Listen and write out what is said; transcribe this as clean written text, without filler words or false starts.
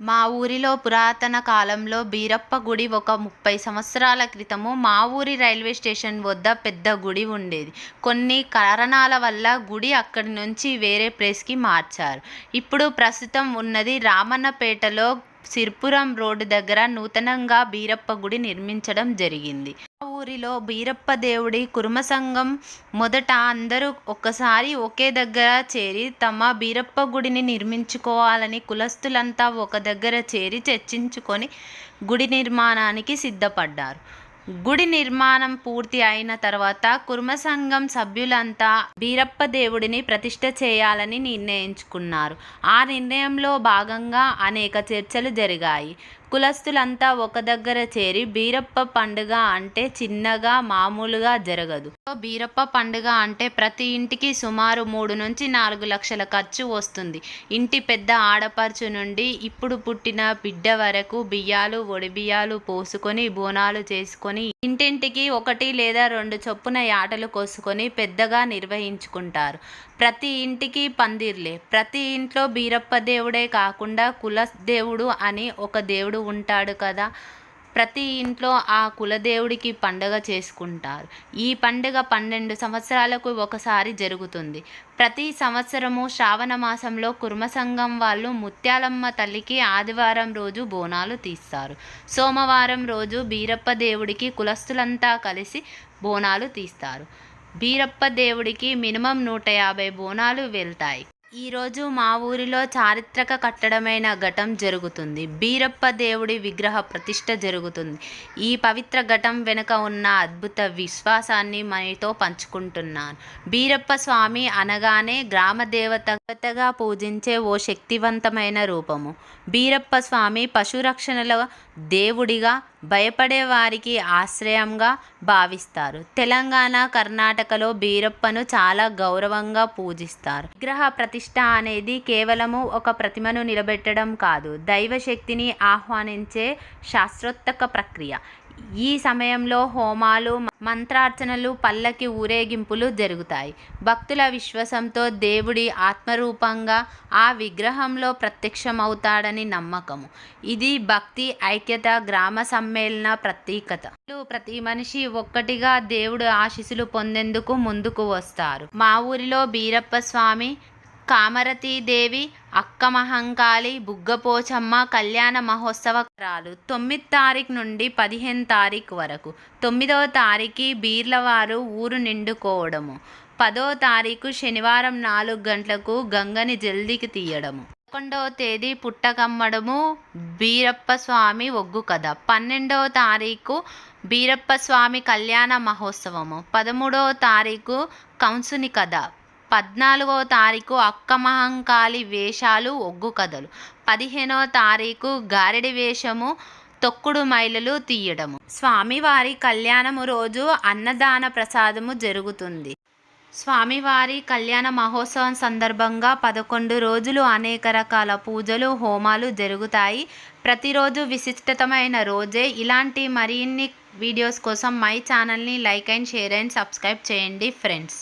మా ఊరిలో పురాతన కాలంలో బీరప్ప గుడి ఒక 30 సంవత్సరాల క్రితము మా ఊరి రైల్వే స్టేషన్ వద్ద పెద్ద గుడి ఉండేది. కొన్ని కారణాల వల్ల గుడి అక్కడి నుంచి వేరే ప్లేస్‌కి మార్చారు. ఇప్పుడు ప్రస్తుతం ఉన్నది రామన్నపేటలో సిర్పురం రోడ్డు దగ్గర నూతనంగా బీరప్ప గుడి నిర్మించడం జరిగింది. మా ఊరిలో బీరప్ప దేవుడి కుర్మ సంఘం మొదట అందరూ ఒక్కసారి ఒకే దగ్గర చేరి తమ బీరప్ప గుడిని నిర్మించుకోవాలని కులస్తులంతా ఒక దగ్గర చేరి చర్చించుకొని గుడి నిర్మాణానికి సిద్ధపడ్డారు. గుడి నిర్మాణం పూర్తి అయిన తర్వాత కుర్మ సంఘం సభ్యులంతా బీరప్ప దేవుడిని ప్రతిష్ఠ చేయాలని నిర్ణయించుకున్నారు. ఆ నిర్ణయంలో భాగంగా అనేక చర్చలు జరిగాయి. కులస్తులంతా ఒక దగ్గర చేరి బీరప్ప పండుగ అంటే చిన్నగా మామూలుగా జరగదు. బీరప్ప పండుగ అంటే ప్రతి ఇంటికి సుమారు 3 నుంచి 4 లక్షల ఖర్చు వస్తుంది. ఇంటి పెద్ద ఆడపడుచు నుండి ఇప్పుడు పుట్టిన బిడ్డ వరకు బియ్యాలు ఒడిబియ్యాలు పోసుకొని బోనాలు చేసుకొని ఇంటింటికి 1 లేదా 2 చొప్పున యాటలు కోసుకొని పెద్దగా నిర్వహించుకుంటారు. ప్రతి ఇంటికి పందిర్లే. ప్రతి ఇంట్లో బీరప్ప దేవుడే కాకుండా కుల దేవుడు అని ఒక దేవుడు ఉంటాడు కదా. ప్రతి ఇంట్లో ఆ కులదేవుడికి పండుగ చేసుకుంటారు. ఈ పండుగ 12 సంవత్సరాలకు ఒకసారి జరుగుతుంది. ప్రతి సంవత్సరము శ్రావణ మాసంలో కుర్మ సంఘం వాళ్ళు ముత్యాలమ్మ తల్లికి ఆదివారం రోజు బోనాలు తీస్తారు. సోమవారం రోజు బీరప్ప దేవుడికి కులస్తులంతా కలిసి బోనాలు తీస్తారు. బీరప్ప దేవుడికి మినిమం 150 బోనాలు వెళ్తాయి. ఈరోజు మా ఊరిలో చారిత్రక కట్టడమైన ఘటం జరుగుతుంది. బీరప్ప దేవుడి విగ్రహ ప్రతిష్ఠ జరుగుతుంది. ఈ పవిత్ర ఘటం వెనుక ఉన్న అద్భుత విశ్వాసాన్ని మనతో పంచుకుంటున్నాను. బీరప్ప స్వామి అనగానే గ్రామ దేవతగా పూజించే ఓ శక్తివంతమైన రూపము. బీరప్ప స్వామి పశురక్షణల దేవుడిగా, భయపడే వారికి ఆశ్రయంగా భావిస్తారు. తెలంగాణ, కర్ణాటకలో బీరప్పను చాలా గౌరవంగా పూజిస్తారు. విగ్రహ ప్రతిష్ఠ అనేది కేవలము ఒక ప్రతిమను నిలబెట్టడం కాదు, దైవశక్తిని ఆహ్వానించే శాస్త్రోక్త ప్రక్రియ. ఈ సమయంలో హోమాలు, మంత్రార్చనలు, పల్లకి ఊరేగింపులు జరుగుతాయి. భక్తుల విశ్వాసంతో దేవుడి ఆత్మరూపంగా ఆ విగ్రహంలో ప్రత్యక్షమవుతాడని నమ్మకము. ఇది భక్తి, ఐక్యత, గ్రామ సమ్మేళన ప్రతీకత. ప్రతి మనిషి ఒక్కటిగా దేవుడు ఆశీస్సులు పొందేందుకు ముందుకు వస్తారు. మా ఊరిలో బీరప్ప స్వామి, కామరతీదేవి, అక్కమహంకాళి, బుగ్గపోచమ్మ కళ్యాణ మహోత్సవాలు 9 తారీఖు నుండి 15 తారీఖు వరకు. 9వ తారీఖు బీర్లవారు ఊరు నిండుకోవడము. 10వ తారీఖు శనివారం 4 గంటలకు గంగని జల్దికి తీయడము. 11వ తేదీ పుట్టకమ్మడము, బీరప్ప స్వామి ఒగ్గు కథ. 12వ తారీఖు బీరప్ప స్వామి కళ్యాణ మహోత్సవము. 13వ తారీఖు కంసుని కథ. 14వ తారీఖు అక్కమహంకాళి వేషాలు, ఒగ్గు కథలు. 15వ తారీఖు గారెడి వేషము, తొక్కుడు మైలలు తీయడము. స్వామివారి కళ్యాణము రోజు అన్నదాన ప్రసాదము జరుగుతుంది. స్వామివారి కళ్యాణ మహోత్సవం సందర్భంగా 11 రోజులు అనేక రకాల పూజలు, హోమాలు జరుగుతాయి. ప్రతిరోజు విశిష్టమైన రోజే. ఇలాంటి మరిన్ని వీడియోస్ కోసం మై ఛానల్ని like and share and subscribe చేయండి ఫ్రెండ్స్.